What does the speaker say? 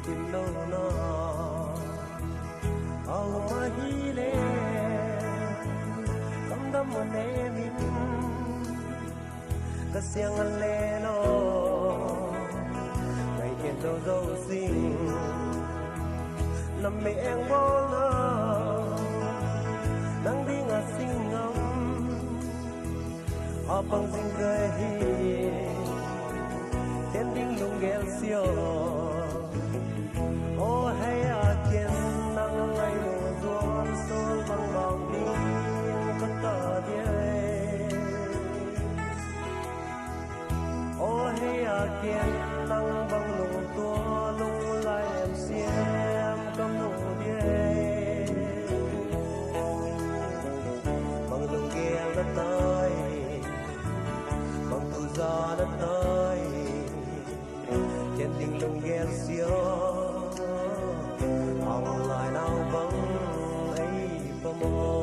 tim lâu nó ao mà hi lệ tâm đâm một nề min cái xiang ăn lê nó ngày hiện đâu đâu xin nằm mẹ em vô nó nắng đi ngả sinh ngắm ở bằng dinh cười thiên đinh lung ghé siêu ô hay à thiên nắng ngày mùa ruộng xôn bằng bóng đi cất tờ đĩa ô hay à thiên nắng bằng lùng tua lung lại em xem cầm nụ đĩa bằng lùng ghé đất tới bằng tự do đất tới trên tình lùng ghé siêu hồng lại nào vắng ấy bờ mơ